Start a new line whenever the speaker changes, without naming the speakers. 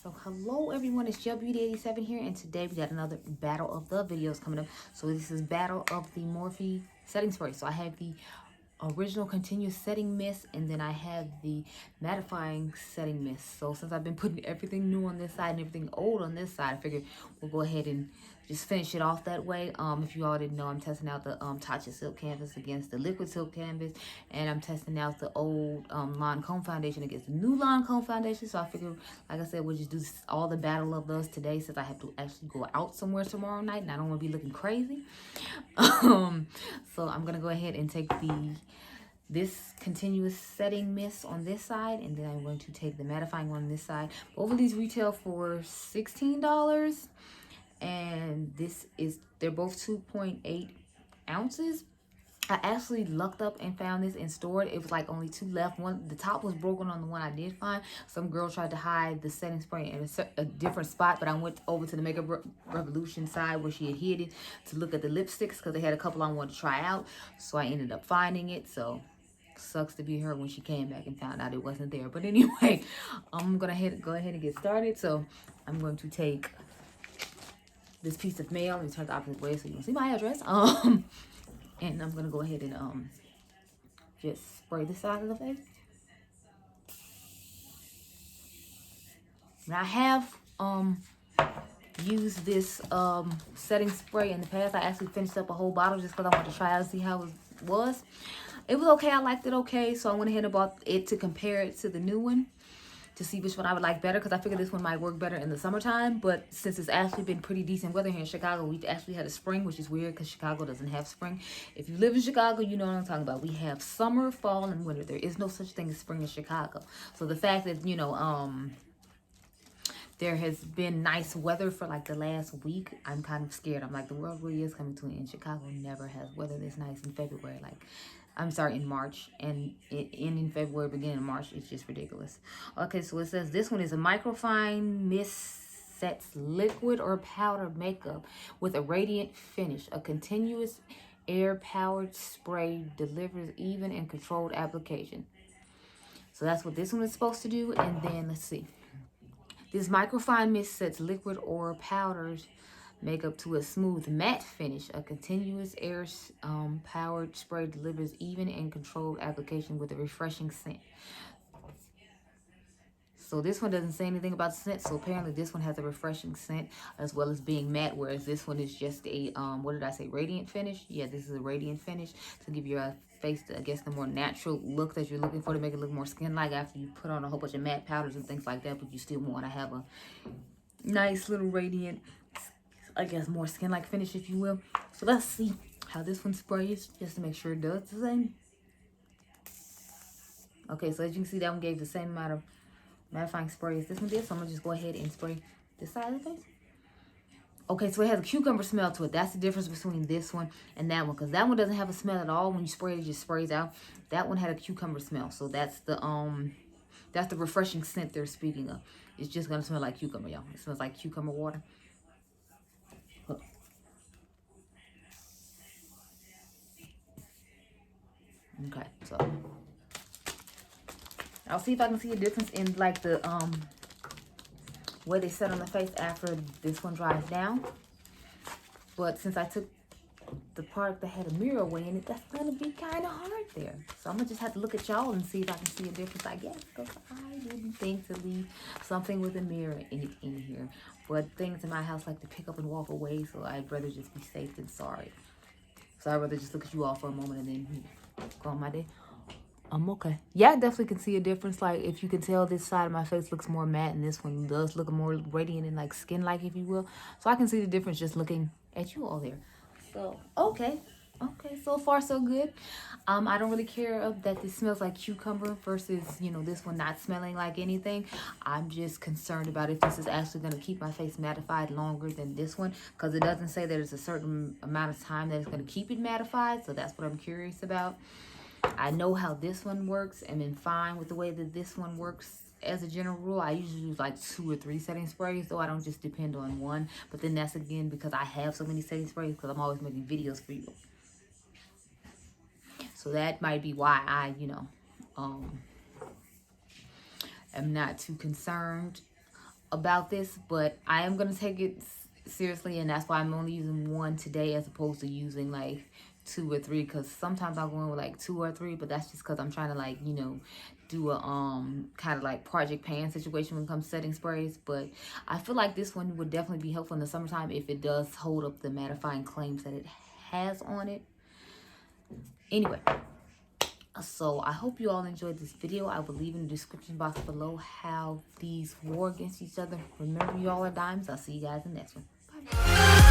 So hello everyone, it's Beauty87 here, and today we got another battle of the videos coming up. So this is battle of the Morphe setting spray. So I have the original continuous setting mist, and then I have the mattifying setting mist. So since I've been putting everything new on this side and everything old on this side, I figured we'll go ahead and just finish it off that way. If you all didn't know, I'm testing out the Tatcha Silk Canvas against the Liquid Silk Canvas, and I'm testing out the old Lancome foundation against the new Lancome foundation. So I figured, like I said, we'll just do all the battle of those today, since I have to actually go out somewhere tomorrow night and I don't want to be looking crazy. So I'm gonna go ahead and take this continuous setting mist on this side, and then I'm going to take the mattifying one on this side. Both of these retail for $16, and they're both 2.8 ounces. I actually lucked up and found this and stored. It was like only two left. The top was broken on the one I did find. Some girl tried to hide the setting spray in a different spot, but I went over to the Makeup Revolution side where she had hid it to look at the lipsticks, because they had a couple I wanted to try out. So I ended up finding it. So sucks to be her when she came back and found out it wasn't there. But anyway, I'm gonna go ahead and get started. So I'm going to take this piece of mail. Let me turn the opposite way so you can see my address. And I'm gonna go ahead and just spray this side of the face. Now I have used this setting spray in the past. I actually finished up a whole bottle just because I wanted to try out and see how it was. It was okay. I liked it okay, so I went ahead and bought it to compare it to the new one, to see which one I would like better, because I figured this one might work better in the summertime. But since it's actually been pretty decent weather here in Chicago, we've actually had a spring, which is weird because Chicago doesn't have spring. If you live in Chicago, you know what I'm talking about. We have summer, fall, and winter. There is no such thing as spring in Chicago. So the fact that, you know, there has been nice weather for like the last week, I'm kind of scared. I'm like, the world really is coming to an end. Chicago never has weather this nice in February. Like, I'm sorry, in March, and it ending February, beginning of March. It's just ridiculous. Okay, so it says this one is a microfine mist sets liquid or powder makeup with a radiant finish. A continuous air-powered spray delivers even and controlled application. So that's what this one is supposed to do. And then let's see. This microfine mist sets liquid or powders makeup to a smooth matte finish. A continuous air powered spray delivers even and controlled application with a refreshing scent. So this one doesn't say anything about the scent. So apparently this one has a refreshing scent as well as being matte, whereas this one is just a what did I say, radiant finish? Yeah, this is a radiant finish to give your face, I guess, the more natural look that you're looking for, to make it look more skin-like after you put on a whole bunch of matte powders and things like that. But you still want to have a nice little radiant, I guess, more skin-like finish, if you will. So let's see how this one sprays, just to make sure it does the same. Okay, so as you can see, that one gave the same amount of mattifying spray as this one did. So I'm gonna just go ahead and spray this side of the face. Okay, so it has a cucumber smell to it. That's the difference between this one and that one, because that one doesn't have a smell at all. When you spray it, it just sprays out. That one had a cucumber smell. So that's the refreshing scent they're speaking of. It's just gonna smell like cucumber, y'all. It smells like cucumber water. Okay, so I'll see if I can see a difference in like the way they set on the face after this one dries down. But since I took the part that had a mirror away in it, that's gonna be kind of hard there. So I'm gonna just have to look at y'all and see if I can see a difference, I guess, because I didn't think to leave something with a mirror in here. But things in my house like to pick up and walk away, so I'd rather just be safe than sorry. So I'd rather just look at you all for a moment and then go on my day. I'm okay. Yeah, I definitely can see a difference. Like, if you can tell, this side of my face looks more matte and this one does look more radiant and like skin-like, if you will. So I can see the difference just looking at you all there. So, okay, so far so good. I don't really care that this smells like cucumber versus, you know, this one not smelling like anything. I'm just concerned about if this is actually going to keep my face mattified longer than this one, because it doesn't say that there's a certain amount of time that it's going to keep it mattified. So that's what I'm curious about. I know how this one works and been fine with the way that this one works. As a general rule, I usually use like 2 or 3 setting sprays, so I don't just depend on one. But then that's again because I have so many setting sprays, because I'm always making videos for you. So that might be why I, you know, am not too concerned about this, but I am going to take it seriously, and that's why I'm only using one today as opposed to using like 2 or 3, because sometimes I'll go in with like 2 or 3, but that's just because I'm trying to like, you know, do a kind of like project pan situation when it comes to setting sprays. But I feel like this one would definitely be helpful in the summertime if it does hold up the mattifying claims that it has on it. Anyway, so I hope you all enjoyed this video. I will leave in the description box below how these war against each other. Remember, you all are dimes. I'll see you guys in the next one. Bye.